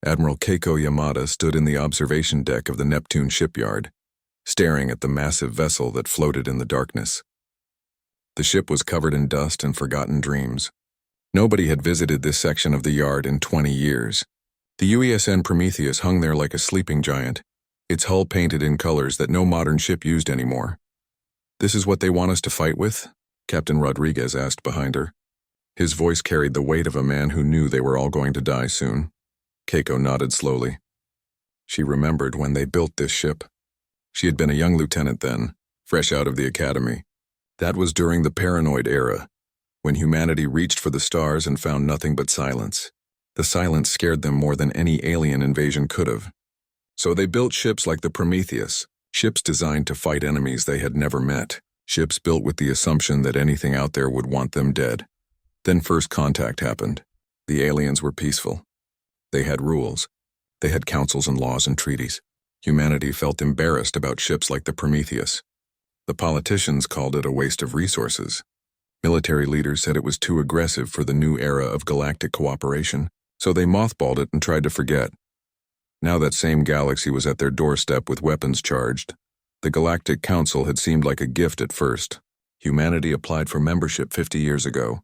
Admiral Keiko Yamada stood in the observation deck of the Neptune shipyard, staring at the massive vessel that floated in the darkness. The ship was covered in dust and forgotten dreams. Nobody had visited this section of the yard in 20 years. The UESN Prometheus hung there like a sleeping giant, its hull painted in colors that no modern ship used anymore. "This is what they want us to fight with?" Captain Rodriguez asked behind her. His voice carried the weight of a man who knew they were all going to die soon. Keiko nodded slowly. She remembered when they built this ship. She had been a young lieutenant then, fresh out of the academy. That was during the paranoid era, when humanity reached for the stars and found nothing but silence. The silence scared them more than any alien invasion could have. So they built ships like the Prometheus, ships designed to fight enemies they had never met, ships built with the assumption that anything out there would want them dead. Then first contact happened. The aliens were peaceful. They had rules. They had councils and laws and treaties. Humanity felt embarrassed about ships like the Prometheus. The politicians called it a waste of resources. Military leaders said it was too aggressive for the new era of galactic cooperation, so they mothballed it and tried to forget. Now that same galaxy was at their doorstep with weapons charged. The Galactic Council had seemed like a gift at first. Humanity applied for membership 50 years ago,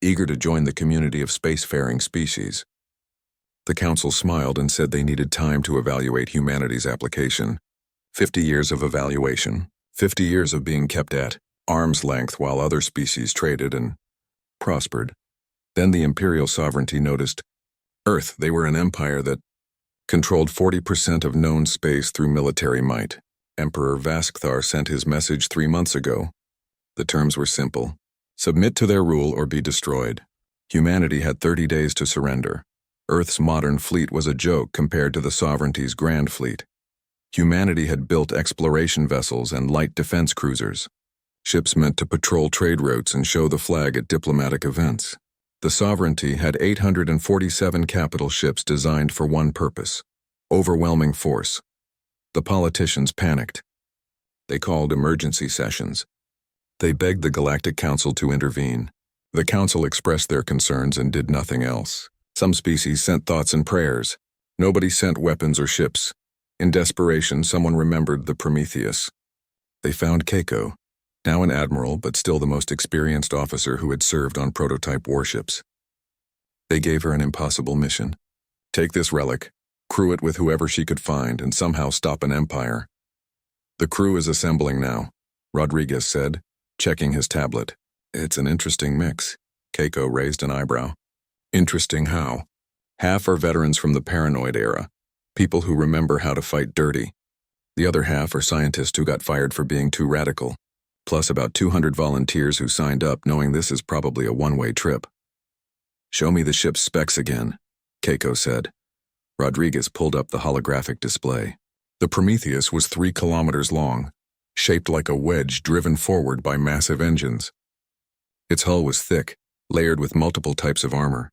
eager to join the community of spacefaring species. The Council smiled and said they needed time to evaluate humanity's application. 50 years of evaluation, 50 years of being kept at arm's length while other species traded and prospered. Then the Imperial sovereignty noticed Earth, they were an empire that controlled 40% of known space through military might. Emperor Vaskthar sent his message 3 months ago. The terms were simple. Submit to their rule or be destroyed. Humanity had 30 days to surrender. Earth's modern fleet was a joke compared to the sovereignty's grand fleet. Humanity had built exploration vessels and light defense cruisers, ships meant to patrol trade routes and show the flag at diplomatic events. The sovereignty had 847 capital ships designed for one purpose: overwhelming force. The politicians panicked. They called emergency sessions. They begged the Galactic Council to intervene. The Council expressed their concerns and did nothing else. Some species sent thoughts and prayers. Nobody sent weapons or ships. In desperation, someone remembered the Prometheus. They found Keiko, now an admiral but still the most experienced officer who had served on prototype warships. They gave her an impossible mission. Take this relic, crew it with whoever she could find, and somehow stop an empire. The crew is assembling now, Rodriguez said, checking his tablet. It's an interesting mix. Keiko raised an eyebrow. Interesting how? Half are veterans from the paranoid era, people who remember how to fight dirty. The other half are scientists who got fired for being too radical, plus about 200 volunteers who signed up knowing this is probably a one-way trip. Show me the ship's specs again, Keiko said. Rodriguez pulled up the holographic display. The Prometheus was 3 kilometers long, shaped like a wedge driven forward by massive engines. Its hull was thick, layered with multiple types of armor.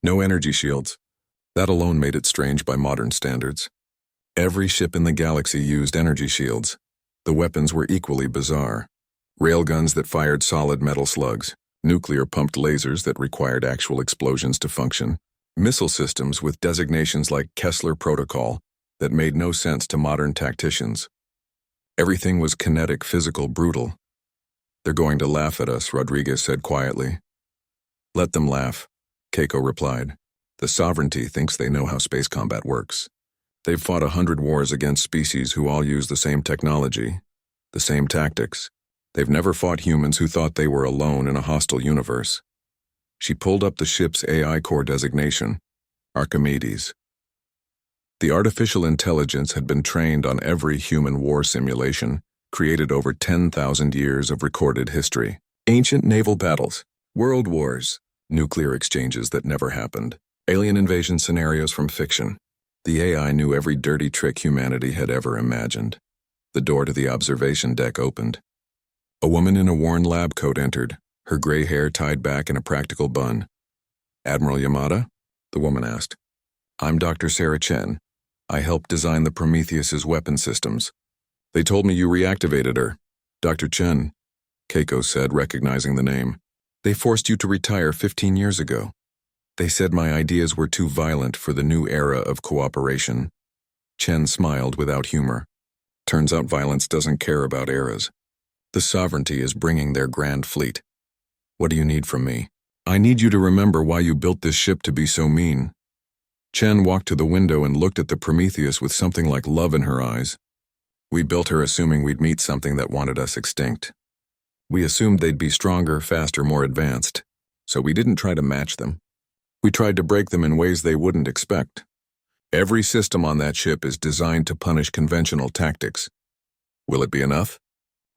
No energy shields. That alone made it strange by modern standards. Every ship in the galaxy used energy shields. The weapons were equally bizarre. Railguns that fired solid metal slugs, nuclear-pumped lasers that required actual explosions to function, missile systems with designations like Kessler Protocol that made no sense to modern tacticians. Everything was kinetic, physical, brutal. They're going to laugh at us, Rodriguez said quietly. Let them laugh, Keiko replied. The sovereignty thinks they know how space combat works. They've fought 100 wars against species who all use the same technology, the same tactics. They've never fought humans who thought they were alone in a hostile universe. She pulled up the ship's AI core designation, Archimedes. The artificial intelligence had been trained on every human war simulation, created over 10,000 years of recorded history. Ancient naval battles, world wars, nuclear exchanges that never happened, alien invasion scenarios from fiction. The AI knew every dirty trick humanity had ever imagined. The door to the observation deck opened. A woman in a worn lab coat entered, her gray hair tied back in a practical bun. Admiral Yamada? The woman asked. I'm Dr. Sarah Chen. I helped design the Prometheus's weapon systems. They told me you reactivated her. Dr. Chen, Keiko said, recognizing the name. They forced you to retire 15 years ago. They said my ideas were too violent for the new era of cooperation. Chen smiled without humor. Turns out violence doesn't care about eras. The sovereignty is bringing their grand fleet. What do you need from me? I need you to remember why you built this ship to be so mean. Chen walked to the window and looked at the Prometheus with something like love in her eyes. We built her assuming we'd meet something that wanted us extinct. We assumed they'd be stronger, faster, more advanced, so we didn't try to match them. We tried to break them in ways they wouldn't expect. Every system on that ship is designed to punish conventional tactics. Will it be enough?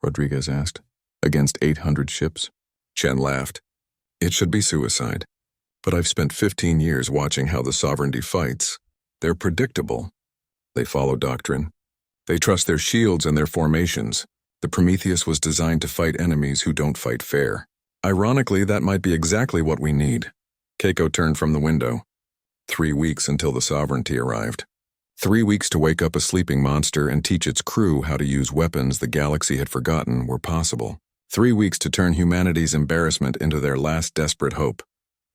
Rodriguez asked. Against 800 ships? Chen laughed. It should be suicide. But I've spent 15 years watching how the sovereignty fights. They're predictable. They follow doctrine. They trust their shields and their formations. The Prometheus was designed to fight enemies who don't fight fair. Ironically, that might be exactly what we need. Keiko turned from the window. 3 weeks until the sovereignty arrived. 3 weeks to wake up a sleeping monster and teach its crew how to use weapons the galaxy had forgotten were possible. 3 weeks to turn humanity's embarrassment into their last desperate hope.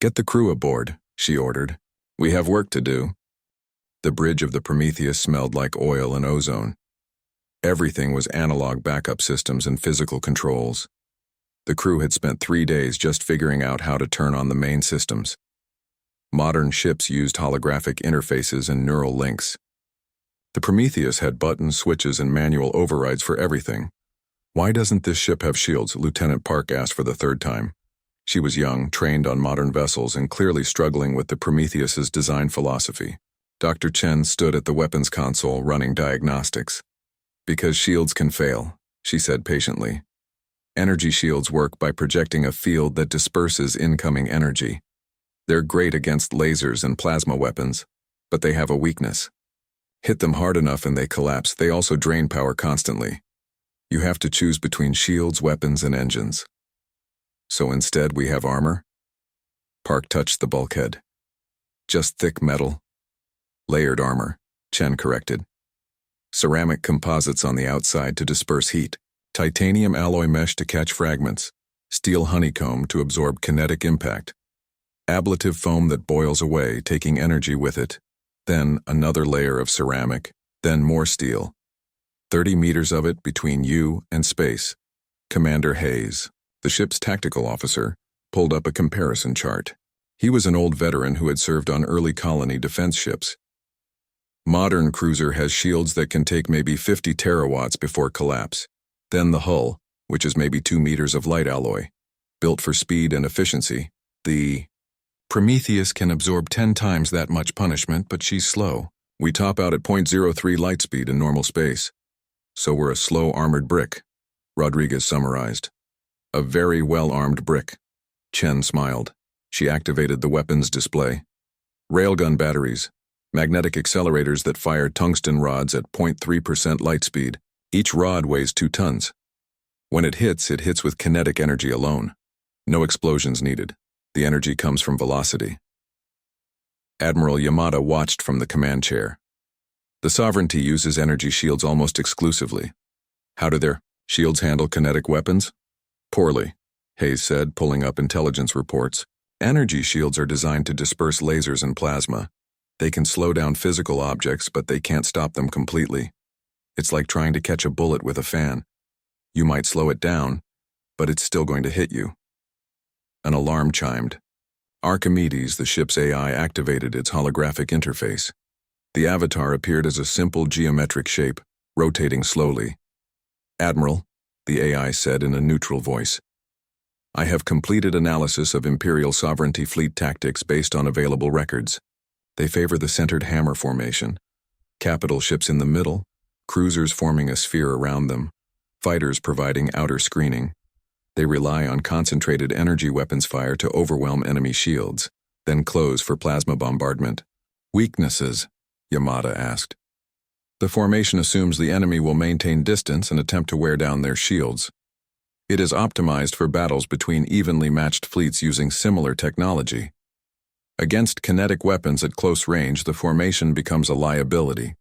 Get the crew aboard, she ordered. We have work to do. The bridge of the Prometheus smelled like oil and ozone. Everything was analog backup systems and physical controls. The crew had spent 3 days just figuring out how to turn on the main systems. Modern ships used holographic interfaces and neural links. The Prometheus had buttons, switches, and manual overrides for everything. Why doesn't this ship have shields? Lieutenant Park asked for the 3rd time. She was young, trained on modern vessels, and clearly struggling with the Prometheus's design philosophy. Dr. Chen stood at the weapons console running diagnostics. Because shields can fail, she said patiently. Energy shields work by projecting a field that disperses incoming energy. They're great against lasers and plasma weapons, but they have a weakness. Hit them hard enough and they collapse. They also drain power constantly. You have to choose between shields, weapons, and engines. So instead we have armor? Park touched the bulkhead. Just thick metal. Layered armor, Chen corrected. Ceramic composites on the outside to disperse heat. Titanium alloy mesh to catch fragments. Steel honeycomb to absorb kinetic impact. Ablative foam that boils away, taking energy with it. Then another layer of ceramic. Then more steel. 30 meters of it between you and space. Commander Hayes, the ship's tactical officer, pulled up a comparison chart. He was an old veteran who had served on early colony defense ships. Modern cruiser has shields that can take maybe 50 terawatts before collapse. Then the hull, which is maybe 2 meters of light alloy. Built for speed and efficiency. The Prometheus can absorb 10 times that much punishment, but she's slow. We top out at 0.03 light speed in normal space. So we're a slow armored brick, Rodriguez summarized. A very well-armed brick. Chen smiled. She activated the weapons display. Railgun batteries, magnetic accelerators that fire tungsten rods at 0.3% light speed. Each rod weighs 2 tons. When it hits with kinetic energy alone. No explosions needed. The energy comes from velocity. Admiral Yamada watched from the command chair. The Sovereignty uses energy shields almost exclusively. How do their shields handle kinetic weapons? Poorly, Hayes said, pulling up intelligence reports. Energy shields are designed to disperse lasers and plasma. They can slow down physical objects, but they can't stop them completely. It's like trying to catch a bullet with a fan. You might slow it down, but it's still going to hit you. An alarm chimed. Archimedes, the ship's AI, activated its holographic interface. The avatar appeared as a simple geometric shape, rotating slowly. Admiral, the AI said in a neutral voice. I have completed analysis of Imperial sovereignty fleet tactics based on available records. They favor the centered hammer formation. Capital ships in the middle, cruisers forming a sphere around them, fighters providing outer screening. They rely on concentrated energy weapons fire to overwhelm enemy shields, then close for plasma bombardment. Weaknesses? Yamada asked. The formation assumes the enemy will maintain distance and attempt to wear down their shields. It is optimized for battles between evenly matched fleets using similar technology. Against kinetic weapons at close range, the formation becomes a liability.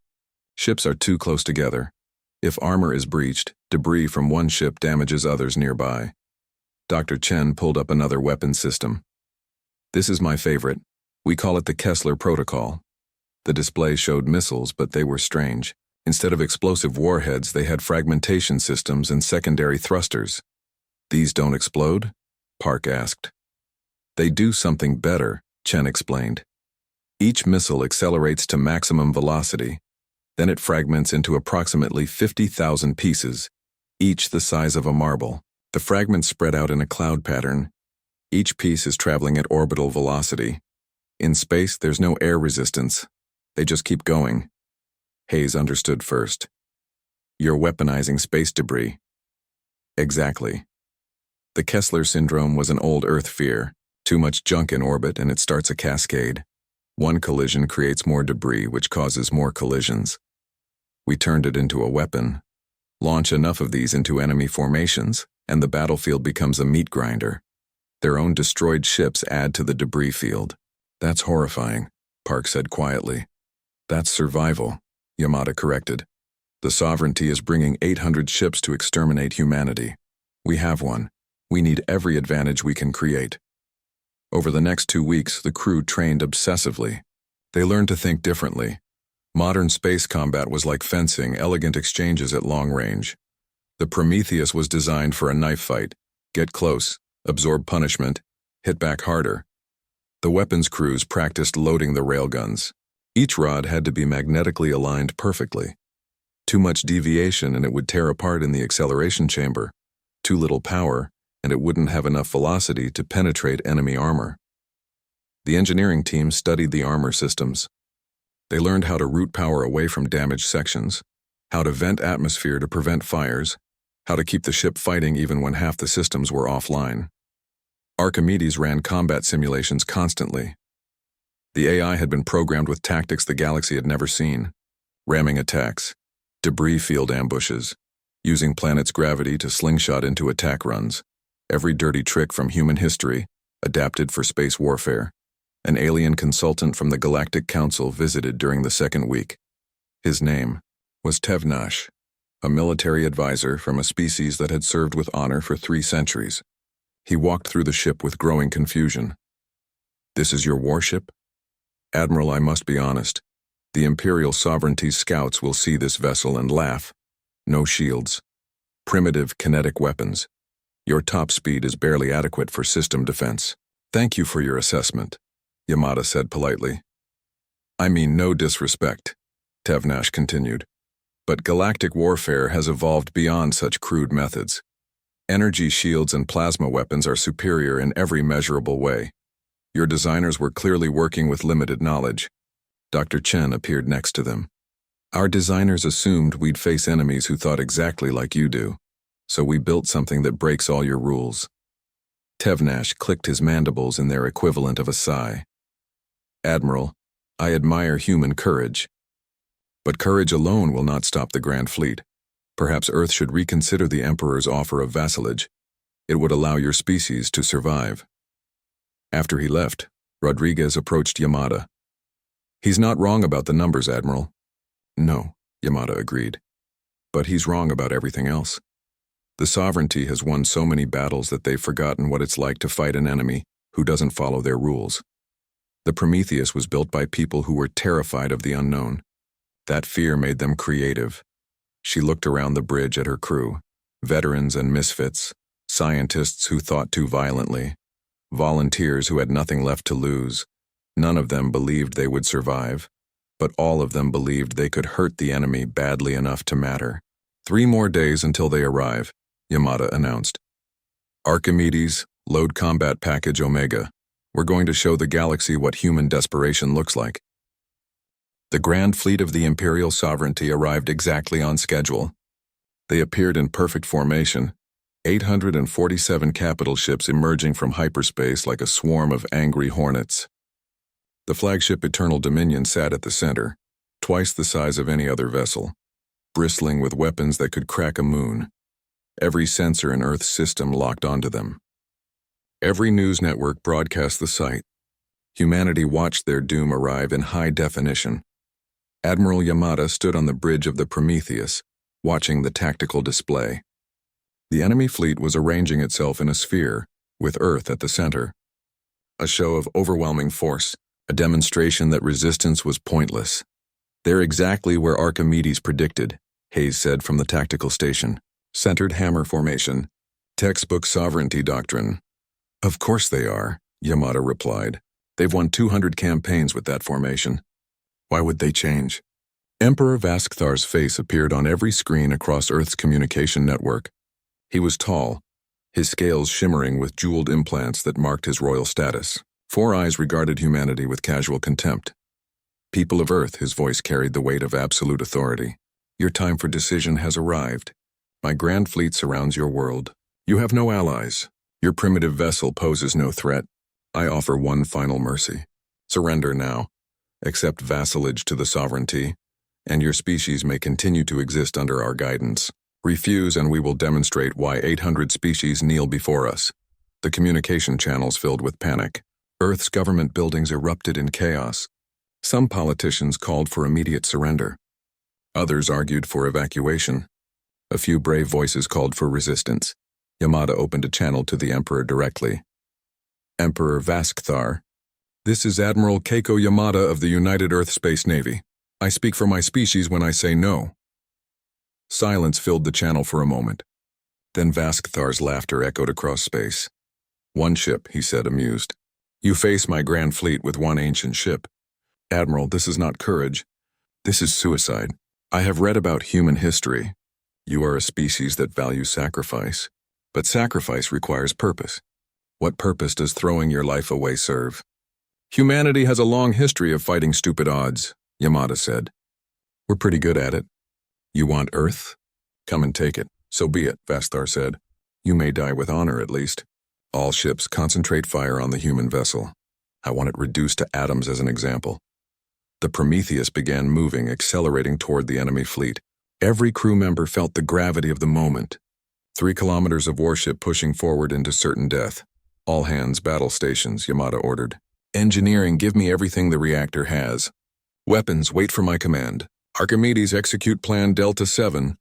Ships are too close together. If armor is breached, debris from one ship damages others nearby. Dr. Chen pulled up another weapon system. This is my favorite. We call it the Kessler Protocol. The display showed missiles, but they were strange. Instead of explosive warheads, they had fragmentation systems and secondary thrusters. These don't explode? Park asked. They do something better, Chen explained. Each missile accelerates to maximum velocity. Then it fragments into approximately 50,000 pieces, each the size of a marble. The fragments spread out in a cloud pattern. Each piece is traveling at orbital velocity. In space, there's no air resistance. They just keep going. Hayes understood first. You're weaponizing space debris. Exactly. The Kessler syndrome was an old Earth fear. Too much junk in orbit and it starts a cascade. One collision creates more debris, which causes more collisions. We turned it into a weapon. Launch enough of these into enemy formations, and the battlefield becomes a meat grinder. Their own destroyed ships add to the debris field. That's horrifying, Park said quietly. That's survival, Yamada corrected. The Sovereignty is bringing 800 ships to exterminate humanity. We have one. We need every advantage we can create. Over the next 2 weeks, the crew trained obsessively. They learned to think differently. Modern space combat was like fencing, elegant exchanges at long range. The Prometheus was designed for a knife fight. Get close, absorb punishment, hit back harder. The weapons crews practiced loading the railguns. Each rod had to be magnetically aligned perfectly. Too much deviation and it would tear apart in the acceleration chamber. Too little power, and it wouldn't have enough velocity to penetrate enemy armor. The engineering team studied the armor systems. They learned how to route power away from damaged sections, how to vent atmosphere to prevent fires, how to keep the ship fighting even when half the systems were offline. Archimedes ran combat simulations constantly. The AI had been programmed with tactics the galaxy had never seen: ramming attacks, debris field ambushes, using planet's gravity to slingshot into attack runs. Every dirty trick from human history, adapted for space warfare. An alien consultant from the Galactic Council visited during the second week. His name was Tevnash, a military advisor from a species that had served with honor for 3 centuries. He walked through the ship with growing confusion. This is your warship? Admiral, I must be honest. The Imperial Sovereignty's scouts will see this vessel and laugh. No shields. Primitive kinetic weapons. Your top speed is barely adequate for system defense. Thank you for your assessment, Yamada said politely. I mean no disrespect, Tevnash continued. But galactic warfare has evolved beyond such crude methods. Energy shields and plasma weapons are superior in every measurable way. Your designers were clearly working with limited knowledge. Dr. Chen appeared next to them. Our designers assumed we'd face enemies who thought exactly like you do, so we built something that breaks all your rules. Tevnash clicked his mandibles in their equivalent of a sigh. Admiral, I admire human courage. But courage alone will not stop the Grand Fleet. Perhaps Earth should reconsider the Emperor's offer of vassalage. It would allow your species to survive. After he left, Rodriguez approached Yamada. He's not wrong about the numbers, Admiral. No, Yamada agreed. But he's wrong about everything else. The Sovereignty has won so many battles that they've forgotten what it's like to fight an enemy who doesn't follow their rules. The Prometheus was built by people who were terrified of the unknown. That fear made them creative. She looked around the bridge at her crew, veterans and misfits, scientists who thought too violently, volunteers who had nothing left to lose. None of them believed they would survive, but all of them believed they could hurt the enemy badly enough to matter. 3 more days until they arrive, Yamada announced. Archimedes, load combat package Omega. We're going to show the galaxy what human desperation looks like. The Grand Fleet of the Imperial Sovereignty arrived exactly on schedule. They appeared in perfect formation, 847 capital ships emerging from hyperspace like a swarm of angry hornets. The flagship Eternal Dominion sat at the center, twice the size of any other vessel, bristling with weapons that could crack a moon. Every sensor in Earth's system locked onto them. Every news network broadcast the sight. Humanity watched their doom arrive in high definition. Admiral Yamada stood on the bridge of the Prometheus, watching the tactical display. The enemy fleet was arranging itself in a sphere, with Earth at the center. A show of overwhelming force, a demonstration that resistance was pointless. "They're exactly where Archimedes predicted," Hayes said from the tactical station. "Centered hammer formation. Textbook sovereignty doctrine." "Of course they are," Yamada replied. "They've won 200 campaigns with that formation. Why would they change?" Emperor Vaskthar's face appeared on every screen across Earth's communication network. He was tall, his scales shimmering with jeweled implants that marked his royal status. 4 eyes regarded humanity with casual contempt. "People of Earth," his voice carried the weight of absolute authority. "Your time for decision has arrived. My grand fleet surrounds your world. You have no allies. Your primitive vessel poses no threat. I offer one final mercy. Surrender now. Accept vassalage to the sovereignty, and your species may continue to exist under our guidance. Refuse and we will demonstrate why 800 species kneel before us." The communication channels filled with panic. Earth's government buildings erupted in chaos. Some politicians called for immediate surrender. Others argued for evacuation. A few brave voices called for resistance. Yamada opened a channel to the Emperor directly. "Emperor Vaskthar, this is Admiral Keiko Yamada of the United Earth Space Navy. I speak for my species when I say no." Silence filled the channel for a moment. Then Vaskthar's laughter echoed across space. "One ship," he said, amused. "You face my grand fleet with one ancient ship. Admiral, this is not courage. This is suicide. I have read about human history. You are a species that values sacrifice. But sacrifice requires purpose. What purpose does throwing your life away serve?" "Humanity has a long history of fighting stupid odds," Yamada said. "We're pretty good at it. You want Earth? Come and take it." "So be it," Vasthar said. "You may die with honor, at least. All ships, concentrate fire on the human vessel. I want it reduced to atoms as an example." The Prometheus began moving, accelerating toward the enemy fleet. Every crew member felt the gravity of the moment. 3 kilometers of warship pushing forward into certain death. "All hands, battle stations," Yamada ordered. "Engineering, give me everything the reactor has. Weapons, wait for my command. Archimedes, execute plan Delta 7.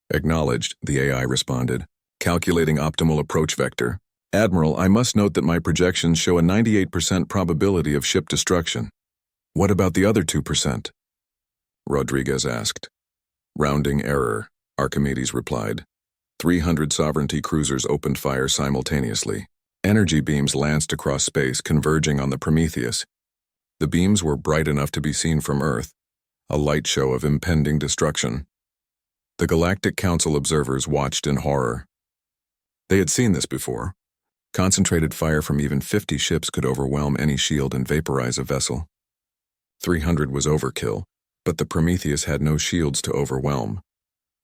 "Acknowledged," the AI responded. "Calculating optimal approach vector. Admiral, I must note that my projections show a 98% probability of ship destruction." "What about the other 2%? Rodriguez asked. "Rounding error," Archimedes replied. 300 sovereignty cruisers opened fire simultaneously. Energy beams lanced across space, converging on the Prometheus. The beams were bright enough to be seen from Earth, a light show of impending destruction. The Galactic Council observers watched in horror. They had seen this before. Concentrated fire from even 50 ships could overwhelm any shield and vaporize a vessel. 300 was overkill, but the Prometheus had no shields to overwhelm.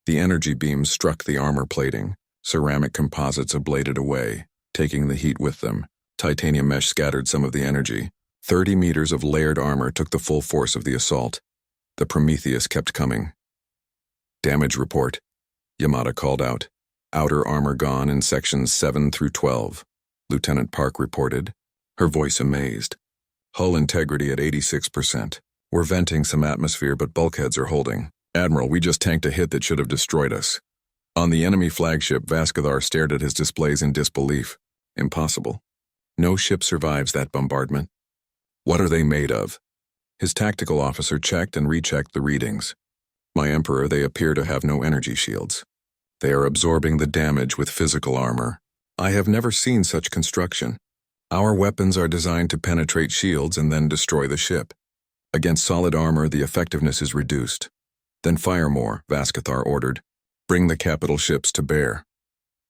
The energy beams struck the armor plating. Ceramic composites ablated away, taking the heat with them. Titanium mesh scattered some of the energy. 30 meters of layered armor took the full force of the assault. The Prometheus kept coming. "Damage report," Yamada called out. "Outer armor gone in sections 7 through 12. Lieutenant Park reported, her voice amazed. "Hull integrity at 86%. We're venting some atmosphere, but bulkheads are holding. Admiral, we just tanked a hit that should have destroyed us." On the enemy flagship, Vascathar stared at his displays in disbelief. Impossible. No ship survives that bombardment. "What are they made of?" His tactical officer checked and rechecked the readings. "My Emperor, they appear to have no energy shields. They are absorbing the damage with physical armor. I have never seen such construction. Our weapons are designed to penetrate shields and then destroy the ship. Against solid armor, the effectiveness is reduced." "Then fire more," Vascathar ordered. "Bring the capital ships to bear."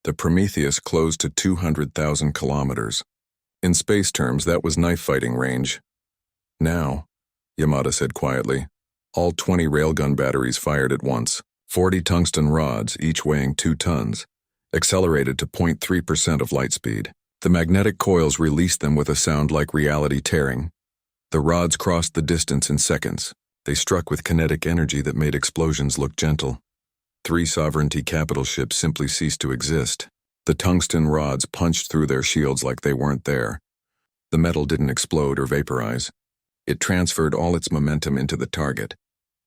The Prometheus closed to 200,000 kilometers. In space terms, that was knife-fighting range. "Now," Yamada said quietly, all 20 railgun batteries fired at once. 40 tungsten rods, each weighing 2 tons, accelerated to 0.3% of light speed. The magnetic coils released them with a sound like reality tearing. The rods crossed the distance in seconds. They struck with kinetic energy that made explosions look gentle. 3 sovereignty capital ships simply ceased to exist. The tungsten rods punched through their shields like they weren't there. The metal didn't explode or vaporize. It transferred all its momentum into the target.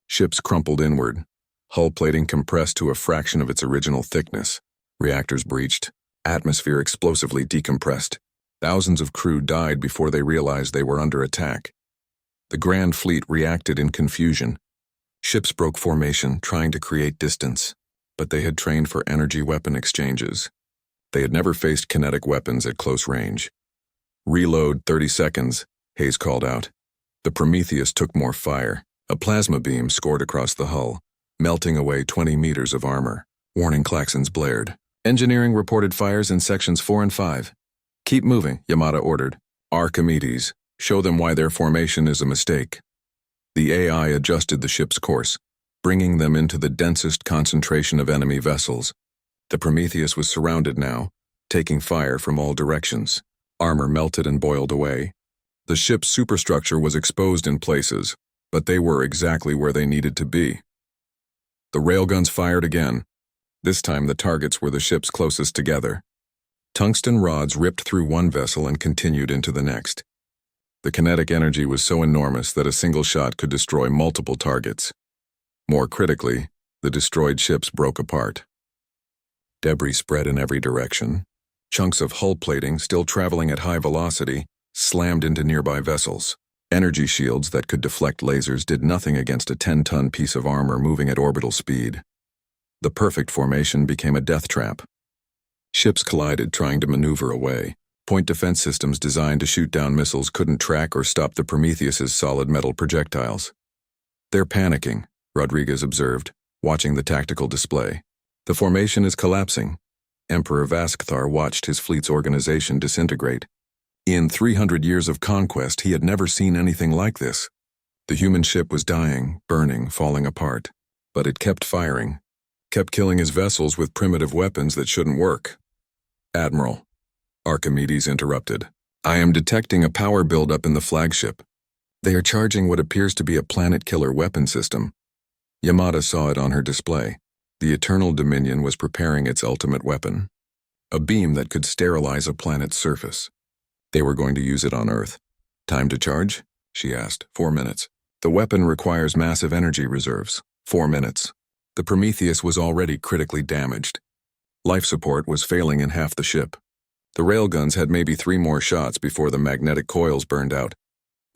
Ships crumpled inward. Hull plating compressed to a fraction of its original thickness. Reactors breached. Atmosphere explosively decompressed. Thousands of crew died before they realized they were under attack. The Grand Fleet reacted in confusion. Ships broke formation, trying to create distance, but they had trained for energy weapon exchanges. They had never faced kinetic weapons at close range. "Reload 30 seconds, Hayes called out. The Prometheus took more fire. A plasma beam scored across the hull, melting away 20 meters of armor. Warning klaxons blared. Engineering reported fires in sections 4 and 5. "Keep moving," Yamada ordered. "Archimedes, show them why their formation is a mistake." The AI adjusted the ship's course, bringing them into the densest concentration of enemy vessels. The Prometheus was surrounded now, taking fire from all directions. Armor melted and boiled away. The ship's superstructure was exposed in places, but they were exactly where they needed to be. The railguns fired again. This time the targets were the ships closest together. Tungsten rods ripped through one vessel and continued into the next. The kinetic energy was so enormous that a single shot could destroy multiple targets. More critically, the destroyed ships broke apart. Debris spread in every direction. Chunks of hull plating, still traveling at high velocity, slammed into nearby vessels. Energy shields that could deflect lasers did nothing against a 10-ton piece of armor moving at orbital speed. The perfect formation became a death trap. Ships collided, trying to maneuver away. Point defense systems designed to shoot down missiles couldn't track or stop the Prometheus's solid metal projectiles. "They're panicking," Rodriguez observed, watching the tactical display. "The formation is collapsing." Emperor Vascathar watched his fleet's organization disintegrate. In 300 years of conquest, he had never seen anything like this. The human ship was dying, burning, falling apart. But it kept firing, kept killing his vessels with primitive weapons that shouldn't work. "Admiral," Archimedes interrupted, "I am detecting a power buildup in the flagship. They are charging what appears to be a planet-killer weapon system." Yamada saw it on her display. The Eternal Dominion was preparing its ultimate weapon. A beam that could sterilize a planet's surface. They were going to use it on Earth. "Time to charge?" she asked. 4 minutes. "The weapon requires massive energy reserves." 4 minutes. The Prometheus was already critically damaged. Life support was failing in half the ship. The railguns had maybe 3 more shots before the magnetic coils burned out.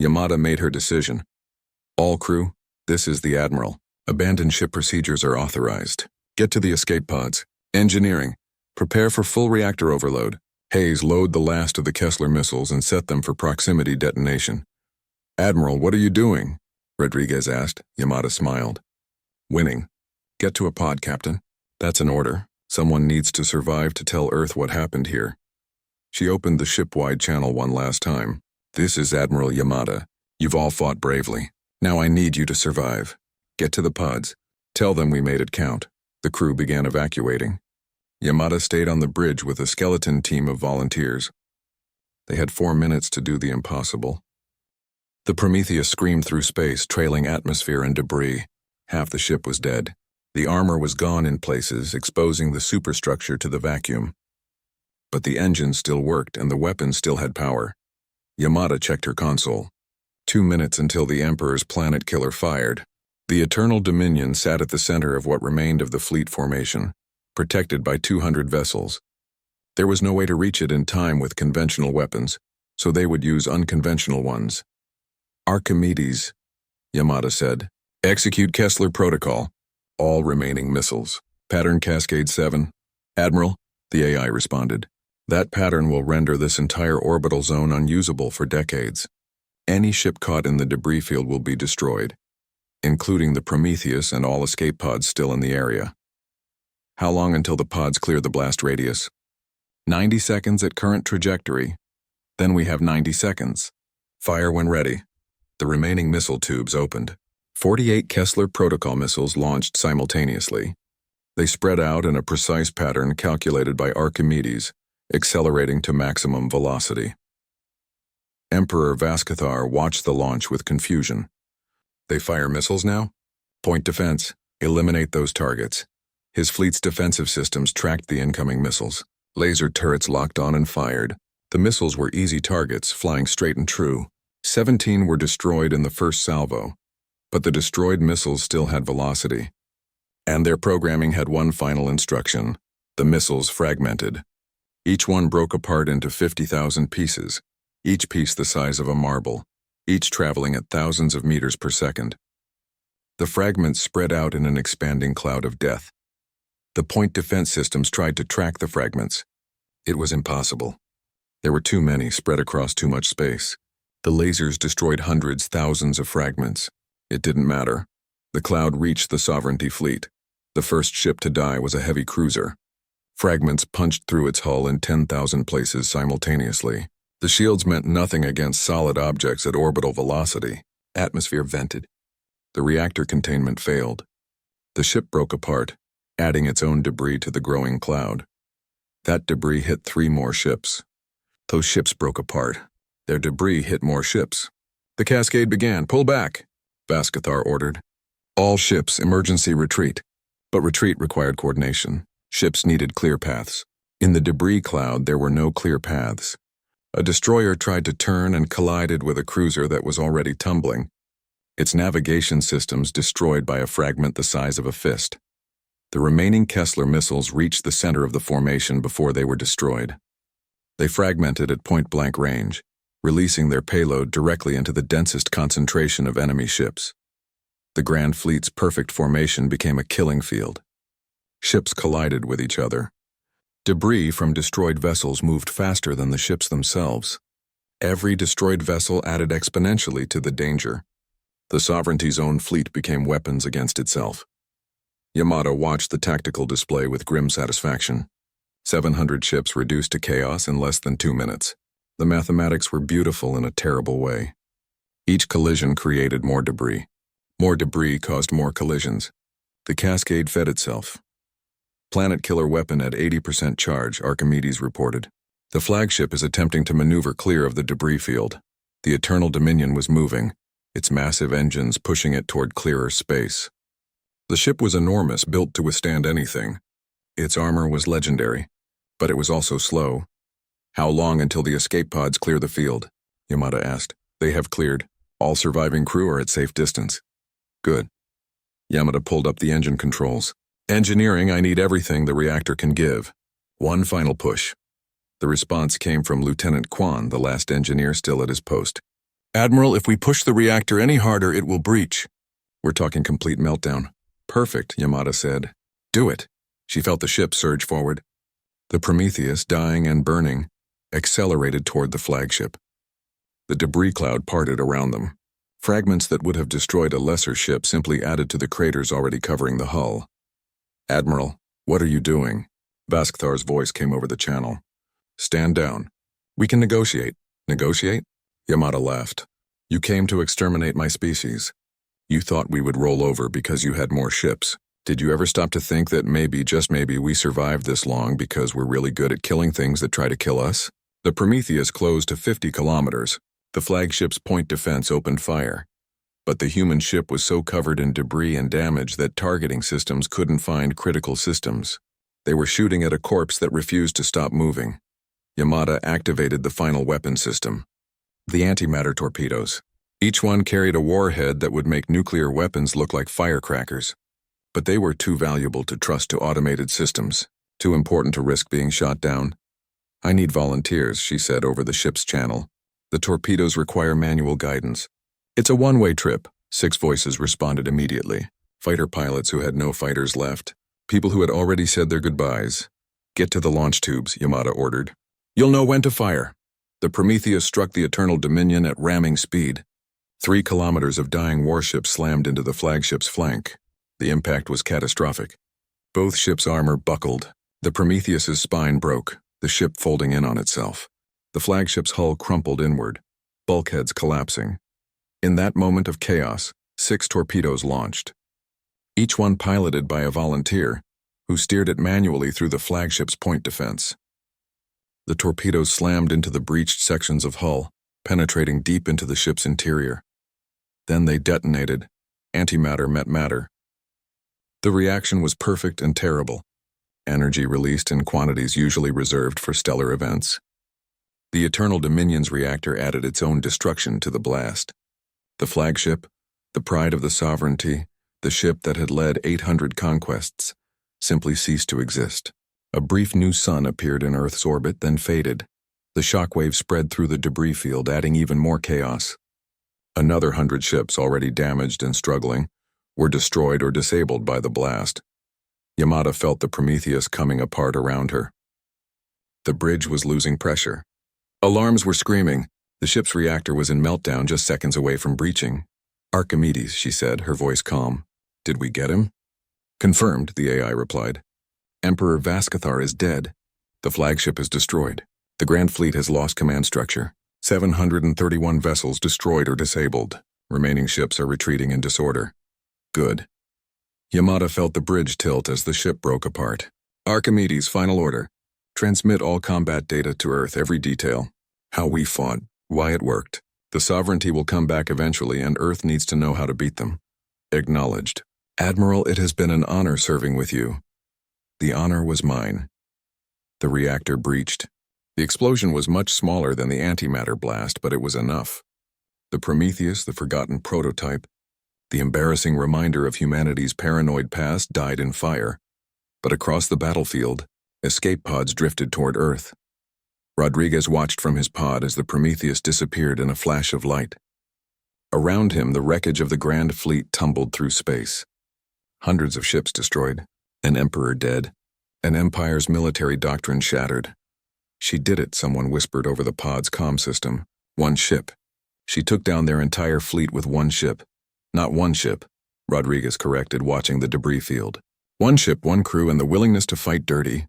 Yamada made her decision. "All crew, this is the Admiral. Abandoned ship procedures are authorized. Get to the escape pods. Engineering, prepare for full reactor overload. Hayes, load the last of the Kessler missiles and set them for proximity detonation." "Admiral, what are you doing?" Rodriguez asked. Yamada smiled. "Winning. Get to a pod, Captain." "That's an order. Someone needs to survive to tell Earth what happened here." She opened the ship-wide channel one last time. "This is Admiral Yamada. You've all fought bravely. Now I need you to survive. Get to the pods. Tell them we made it count." The crew began evacuating. Yamada stayed on the bridge with a skeleton team of volunteers. They had 4 minutes to do the impossible. The Prometheus screamed through space, trailing atmosphere and debris. Half the ship was dead. The armor was gone in places, exposing the superstructure to the vacuum. But the engines still worked and the weapons still had power. Yamada checked her console. 2 minutes until the Emperor's planet killer fired. The Eternal Dominion sat at the center of what remained of the fleet formation, protected by 200 vessels. There was no way to reach it in time with conventional weapons, so they would use unconventional ones. "Archimedes," Yamada said. "Execute Kessler Protocol. All remaining missiles. Pattern Cascade 7. "Admiral," the AI responded. "That pattern will render this entire orbital zone unusable for decades. Any ship caught in the debris field will be destroyed, including the Prometheus and all escape pods still in the area." "How long until the pods clear the blast radius?" 90 seconds at current trajectory. Then we have 90 seconds. Fire when ready." The remaining missile tubes opened. 48 Kessler Protocol missiles launched simultaneously. They spread out in a precise pattern calculated by Archimedes, accelerating to maximum velocity. Emperor Vascathar watched the launch with confusion. "They fire missiles now?" "Point defense. Eliminate those targets." His fleet's defensive systems tracked the incoming missiles. Laser turrets locked on and fired. The missiles were easy targets, flying straight and true. 17 were destroyed in the first salvo, but the destroyed missiles still had velocity. And their programming had one final instruction: the missiles fragmented. Each one broke apart into 50,000 pieces, each piece the size of a marble. each traveling at thousands of meters per second. The fragments spread out in an expanding cloud of death. The point defense systems tried to track the fragments. It was impossible. There were too many spread across too much space. The lasers destroyed hundreds, thousands of fragments. It didn't matter. The cloud reached the Sovereignty fleet. The first ship to die was a heavy cruiser. Fragments punched through its hull in 10,000 places simultaneously. The shields meant nothing against solid objects at orbital velocity. Atmosphere vented. The reactor containment failed. The ship broke apart, adding its own debris to the growing cloud. That debris hit 3 more ships. Those ships broke apart. Their debris hit more ships. The cascade began. Pull back, Baskathar ordered. All ships, emergency retreat. But retreat required coordination. Ships needed clear paths. In the debris cloud, there were no clear paths. A destroyer tried to turn and collided with a cruiser that was already tumbling. Its navigation systems destroyed by a fragment the size of a fist. The remaining Kessler missiles reached the center of the formation before they were destroyed. They fragmented at point-blank range, releasing their payload directly into the densest concentration of enemy ships. The Grand Fleet's perfect formation became a killing field. Ships collided with each other. Debris from destroyed vessels moved faster than the ships themselves. Every destroyed vessel added exponentially to the danger. The Sovereignty's own fleet became weapons against itself. Yamada watched the tactical display with grim satisfaction. 700 ships reduced to chaos in less than 2 minutes. The mathematics were beautiful in a terrible way. Each collision created more debris. More debris caused more collisions. The cascade fed itself. Planet killer weapon at 80% charge, Archimedes reported. The flagship is attempting to maneuver clear of the debris field. The Eternal Dominion was moving, its massive engines pushing it toward clearer space. The ship was enormous, built to withstand anything. Its armor was legendary, but it was also slow. How long until the escape pods clear the field? Yamada asked. They have cleared. All surviving crew are at safe distance. Good. Yamada pulled up the engine controls. Engineering, I need everything the reactor can give. One final push. The response came from Lieutenant Quan, the last engineer still at his post. Admiral, if we push the reactor any harder, it will breach. We're talking complete meltdown. Perfect, Yamada said. Do it. She felt the ship surge forward. The Prometheus, dying and burning, accelerated toward the flagship. The debris cloud parted around them. Fragments that would have destroyed a lesser ship simply added to the craters already covering the hull. Admiral, what are you doing? Baskathar's voice came over the channel. Stand down. We can negotiate. Negotiate? Yamada laughed. You came to exterminate my species. You thought we would roll over because you had more ships. Did you ever stop to think that maybe, just maybe, we survived this long because we're really good at killing things that try to kill us? The Prometheus closed to 50 kilometers. The flagship's point defense opened fire. But the human ship was so covered in debris and damage that targeting systems couldn't find critical systems. They were shooting at a corpse that refused to stop moving. Yamada activated the final weapon system. The antimatter torpedoes. Each one carried a warhead that would make nuclear weapons look like firecrackers. But they were too valuable to trust to automated systems, too important to risk being shot down. I need volunteers, she said over the ship's channel. The torpedoes require manual guidance. It's a one-way trip, 6 voices responded immediately. Fighter pilots who had no fighters left. People who had already said their goodbyes. Get to the launch tubes, Yamada ordered. You'll know when to fire. The Prometheus struck the Eternal Dominion at ramming speed. 3 kilometers of dying warships slammed into the flagship's flank. The impact was catastrophic. Both ships' armor buckled. The Prometheus's spine broke, the ship folding in on itself. The flagship's hull crumpled inward, bulkheads collapsing. In that moment of chaos, 6 torpedoes launched. Each one piloted by a volunteer, who steered it manually through the flagship's point defense. The torpedoes slammed into the breached sections of hull, penetrating deep into the ship's interior. Then they detonated. Antimatter met matter. The reaction was perfect and terrible. Energy released in quantities usually reserved for stellar events. The Eternal Dominion's reactor added its own destruction to the blast. The flagship, the pride of the Sovereignty, the ship that had led 800 conquests, simply ceased to exist. A brief new sun appeared in Earth's orbit, then faded. The shockwave spread through the debris field, adding even more chaos. Another 100 ships, already damaged and struggling, were destroyed or disabled by the blast. Yamada felt the Prometheus coming apart around her. The bridge was losing pressure. Alarms were screaming. The ship's reactor was in meltdown just seconds away from breaching. "Archimedes," she said, her voice calm. "Did we get him?" "Confirmed," the AI replied. "Emperor Vascathar is dead. The flagship is destroyed. The Grand Fleet has lost command structure. 731 vessels destroyed or disabled. Remaining ships are retreating in disorder." "Good." Yamada felt the bridge tilt as the ship broke apart. "Archimedes, final order. Transmit all combat data to Earth, every detail. How we fought, why it worked. The sovereignty will come back eventually, and Earth needs to know how to beat them." "Acknowledged. Admiral, it has been an honor serving with you." "The honor was mine." The reactor breached. The explosion was much smaller than the antimatter blast, but it was enough. The Prometheus, the forgotten prototype, the embarrassing reminder of humanity's paranoid past, died in fire. But across the battlefield, escape pods drifted toward Earth. Rodriguez watched from his pod as the Prometheus disappeared in a flash of light. Around him, the wreckage of the Grand Fleet tumbled through space. Hundreds of ships destroyed, an emperor dead, an empire's military doctrine shattered. "She did it," someone whispered over the pod's comm system. "One ship. She took down their entire fleet with one ship." "Not one ship," Rodriguez corrected, watching the debris field. "One ship, one crew, and the willingness to fight dirty.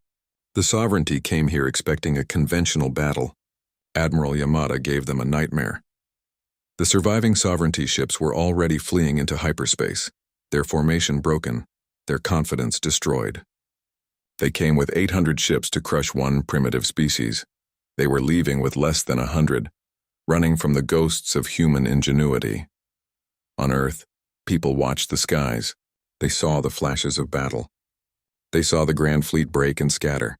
The sovereignty came here expecting a conventional battle. Admiral Yamada gave them a nightmare." The surviving sovereignty ships were already fleeing into hyperspace, their formation broken, their confidence destroyed. They came with 800 ships to crush one primitive species. They were leaving with less than 100, running from the ghosts of human ingenuity. On Earth, people watched the skies. They saw the flashes of battle. They saw the Grand Fleet break and scatter.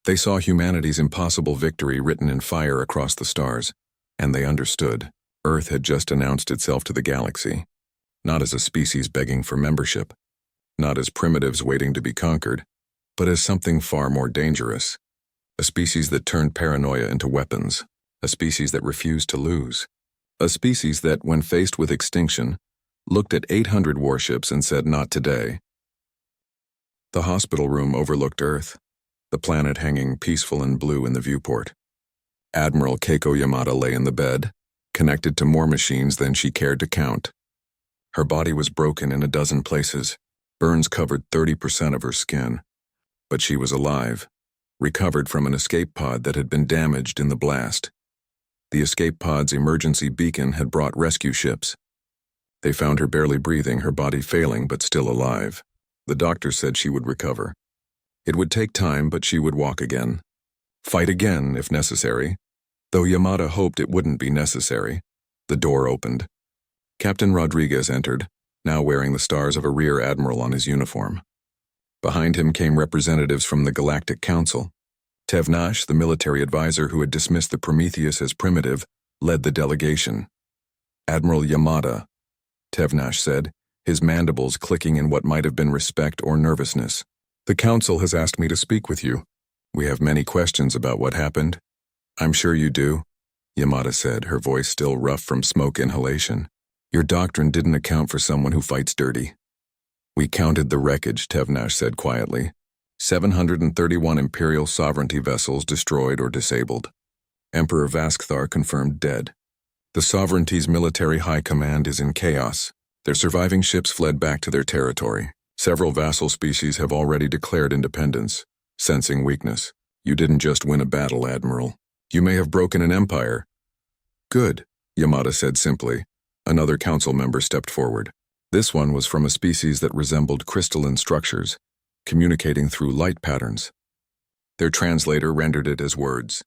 They saw humanity's impossible victory written in fire across the stars. And they understood. Earth had just announced itself to the galaxy, not as a species begging for membership, not as primitives waiting to be conquered, but as something far more dangerous. A species that turned paranoia into weapons. A species that refused to lose. A species that, when faced with extinction, looked at 800 warships and said, "Not today." The hospital room overlooked Earth, the planet hanging peaceful and blue in the viewport. Admiral Keiko Yamada lay in the bed, connected to more machines than she cared to count. Her body was broken in a dozen places. Burns covered 30% of her skin. But she was alive, recovered from an escape pod that had been damaged in the blast. The escape pod's emergency beacon had brought rescue ships. They found her barely breathing, her body failing but still alive. The doctor said she would recover. It would take time, but she would walk again. Fight again, if necessary. Though Yamada hoped it wouldn't be necessary. The door opened. Captain Rodriguez entered, now wearing the stars of a rear admiral on his uniform. Behind him came representatives from the Galactic Council. Tevnash, the military advisor who had dismissed the Prometheus as primitive, led the delegation. "Admiral Yamada," Tevnash said, his mandibles clicking in what might have been respect or nervousness. "The Council has asked me to speak with you. We have many questions about what happened." "I'm sure you do," Yamada said, her voice still rough from smoke inhalation. "Your doctrine didn't account for someone who fights dirty." "We counted the wreckage," Tevnash said quietly. 731 Imperial sovereignty vessels destroyed or disabled. Emperor Vascathar confirmed dead. The sovereignty's military high command is in chaos. Their surviving ships fled back to their territory. Several vassal species have already declared independence, sensing weakness. You didn't just win a battle, Admiral. You may have broken an empire. Good, Yamada said simply. Another council member stepped forward. This one was from a species that resembled crystalline structures, communicating through light patterns. Their translator rendered it as words.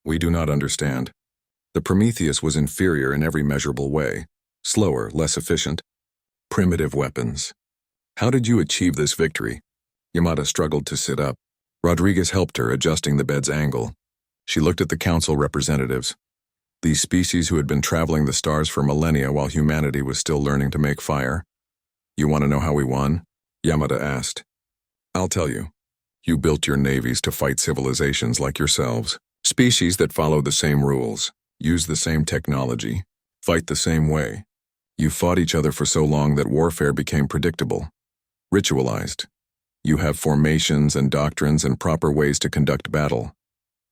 "We do not understand. The Prometheus was inferior in every measurable way. Slower, less efficient. Primitive weapons. How did you achieve this victory?" Yamada struggled to sit up. Rodriguez helped her, adjusting the bed's angle. She looked at the council representatives. These species who had been traveling the stars for millennia while humanity was still learning to make fire. "You want to know how we won?" Yamada asked. "I'll tell you. You built your navies to fight civilizations like yourselves. Species that follow the same rules, use the same technology, fight the same way. You fought each other for so long that warfare became predictable, ritualized. You have formations and doctrines and proper ways to conduct battle.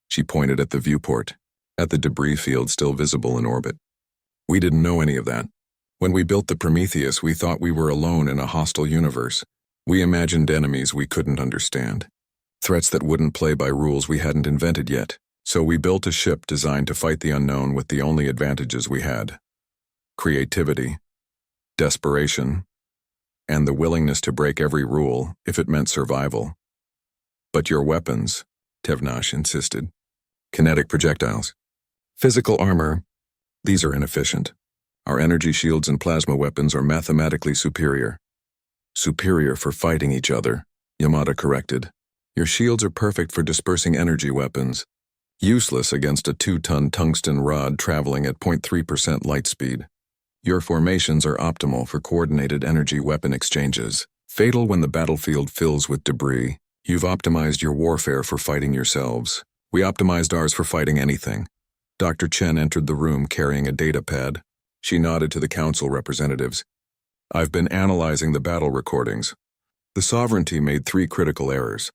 She pointed at the viewport, at the debris field still visible in orbit. We didn't know any of that. When we built the Prometheus, we thought we were alone in a hostile universe. We imagined enemies we couldn't understand, threats that wouldn't play by rules we hadn't invented yet. So we built a ship designed to fight the unknown with the only advantages we had: creativity, desperation, and the willingness to break every rule if it meant survival. But your weapons, Tevnash insisted. Kinetic projectiles. Physical armor, these are inefficient. Our energy shields and plasma weapons are mathematically superior. Superior for fighting each other, Yamada corrected. Your shields are perfect for dispersing energy weapons. Useless against a 2-ton tungsten rod traveling at 0.3% light speed. Your formations are optimal for coordinated energy weapon exchanges. Fatal when the battlefield fills with debris. You've optimized your warfare for fighting yourselves. We optimized ours for fighting anything. Dr. Chen entered the room carrying a data pad. She nodded to the council representatives. I've been analyzing the battle recordings. The Sovereignty made 3 critical errors.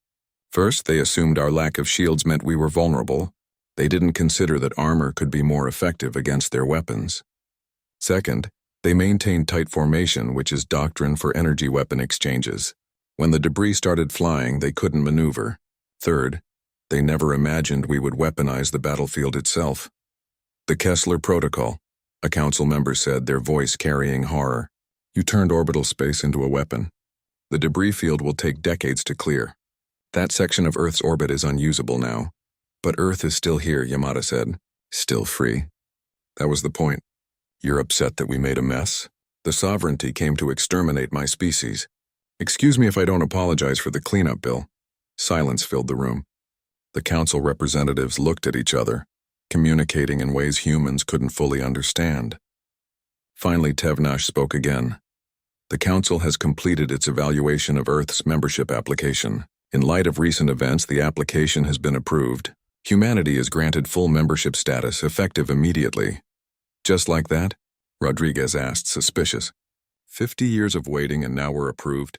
First, they assumed our lack of shields meant we were vulnerable. They didn't consider that armor could be more effective against their weapons. Second, they maintained tight formation, which is doctrine for energy weapon exchanges. When the debris started flying, they couldn't maneuver. Third, they never imagined we would weaponize the battlefield itself. The Kessler Protocol, a council member said, their voice carrying horror. You turned orbital space into a weapon. The debris field will take decades to clear. That section of Earth's orbit is unusable now. But Earth is still here, Yamada said. Still free. That was the point. You're upset that we made a mess? The Sovereignty came to exterminate my species. Excuse me if I don't apologize for the cleanup, Bill. Silence filled the room. The council representatives looked at each other, communicating in ways humans couldn't fully understand. Finally, Tevnash spoke again. The council has completed its evaluation of Earth's membership application. In light of recent events, the application has been approved. Humanity is granted full membership status, effective immediately. Just like that? Rodriguez asked, suspicious. 50 years of waiting and now we're approved?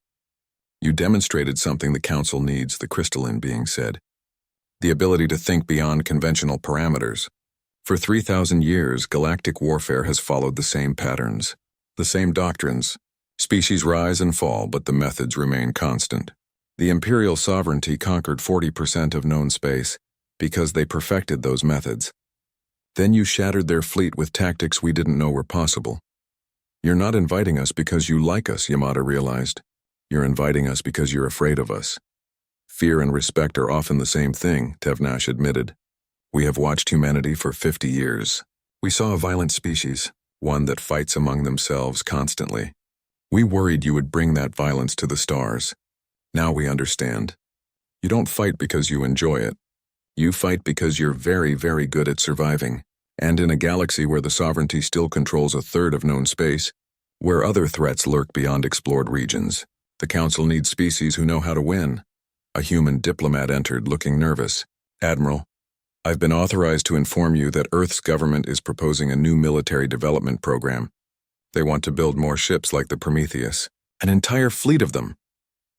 You demonstrated something the council needs, the crystalline being said. The ability to think beyond conventional parameters. For 3,000 years, galactic warfare has followed the same patterns, the same doctrines. Species rise and fall, but the methods remain constant. The Imperial Sovereignty conquered 40% of known space because they perfected those methods. Then you shattered their fleet with tactics we didn't know were possible. You're not inviting us because you like us, Yamada realized. You're inviting us because you're afraid of us. Fear and respect are often the same thing, Tevnash admitted. We have watched humanity for 50 years. We saw a violent species, one that fights among themselves constantly. We worried you would bring that violence to the stars. Now we understand. You don't fight because you enjoy it. You fight because you're very, very good at surviving. And in a galaxy where the Sovereignty still controls a third of known space, where other threats lurk beyond explored regions, the Council needs species who know how to win. A human diplomat entered, looking nervous. Admiral, I've been authorized to inform you that Earth's government is proposing a new military development program. They want to build more ships like the Prometheus. An entire fleet of them.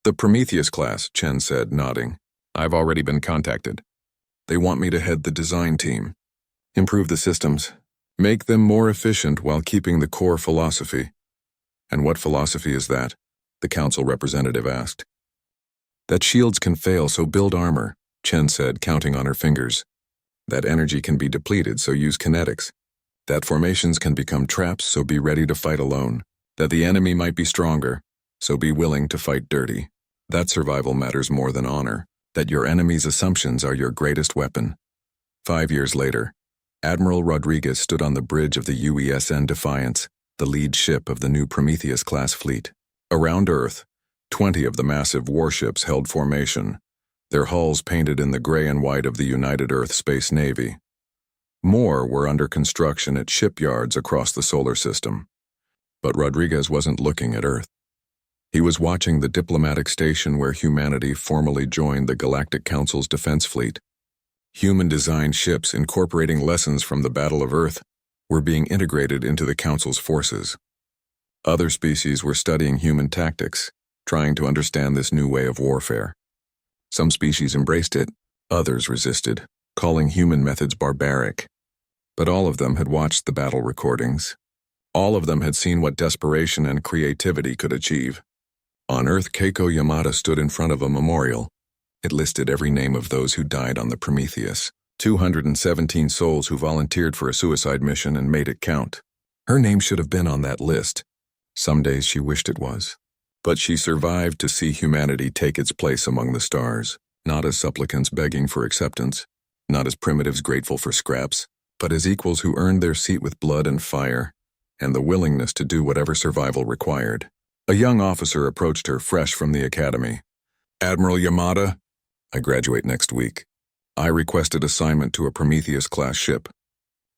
The Prometheus class, Chen said, nodding. I've already been contacted. They want me to head the design team. Improve the systems. Make them more efficient while keeping the core philosophy. And what philosophy is that? The Council representative asked. That shields can fail, so build armor, Chen said, counting on her fingers. That energy can be depleted, so use kinetics. That formations can become traps, so be ready to fight alone. That the enemy might be stronger, so be willing to fight dirty. That survival matters more than honor. That your enemy's assumptions are your greatest weapon. 5 years later, Admiral Rodriguez stood on the bridge of the UESN Defiance, the lead ship of the new Prometheus-class fleet. Around Earth, 20 of the massive warships held formation, their hulls painted in the gray and white of the United Earth Space Navy. More were under construction at shipyards across the solar system. But Rodriguez wasn't looking at Earth. He was watching the diplomatic station where humanity formally joined the Galactic Council's defense fleet. Human-designed ships incorporating lessons from the Battle of Earth were being integrated into the Council's forces. Other species were studying human tactics, trying to understand this new way of warfare. Some species embraced it, others resisted, calling human methods barbaric. But all of them had watched the battle recordings. All of them had seen what desperation and creativity could achieve. On Earth, Keiko Yamada stood in front of a memorial. It listed every name of those who died on the Prometheus, 217 souls who volunteered for a suicide mission and made it count. Her name should have been on that list. Some days she wished it was. But she survived to see humanity take its place among the stars, not as supplicants begging for acceptance, not as primitives grateful for scraps, but as equals who earned their seat with blood and fire, and the willingness to do whatever survival required. A young officer approached her fresh from the academy. "Admiral Yamada, I graduate next week. I requested assignment to a Prometheus-class ship.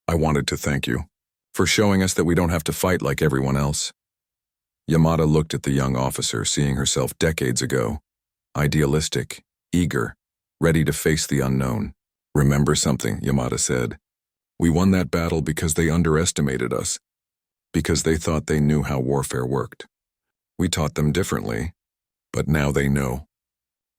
I wanted to thank you for showing us that we don't have to fight like everyone else." Yamada looked at the young officer, seeing herself decades ago, idealistic, eager, ready to face the unknown. "Remember something," Yamada said. "We won that battle because they underestimated us, because they thought they knew how warfare worked. We taught them differently, but now they know.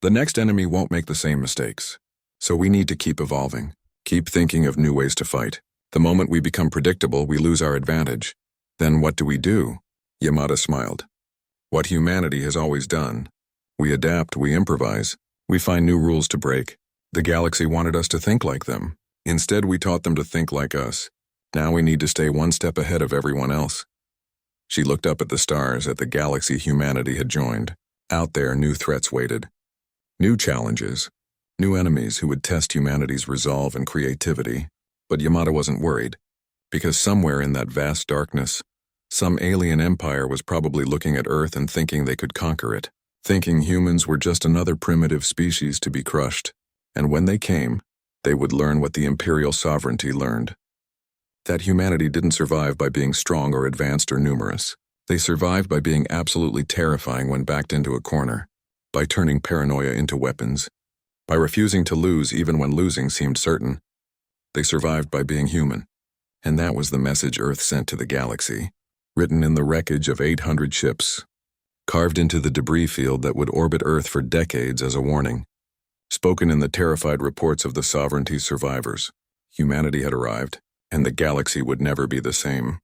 The next enemy won't make the same mistakes, so we need to keep evolving, keep thinking of new ways to fight. The moment we become predictable, we lose our advantage. Then what do we do?" Yamada smiled. "What humanity has always done. We adapt, we improvise, we find new rules to break. The galaxy wanted us to think like them. Instead, we taught them to think like us. Now we need to stay one step ahead of everyone else." She looked up at the stars, at the galaxy humanity had joined. Out there, new threats waited. New challenges, new enemies who would test humanity's resolve and creativity. But Yamada wasn't worried, because somewhere in that vast darkness, some alien empire was probably looking at Earth and thinking they could conquer it, thinking humans were just another primitive species to be crushed. And when they came, they would learn what the Imperial sovereignty learned. That humanity didn't survive by being strong or advanced or numerous. They survived by being absolutely terrifying when backed into a corner, by turning paranoia into weapons, by refusing to lose even when losing seemed certain. They survived by being human. And that was the message Earth sent to the galaxy, written in the wreckage of 800 ships, carved into the debris field that would orbit Earth for decades as a warning, spoken in the terrified reports of the sovereignty survivors. Humanity had arrived, and the galaxy would never be the same.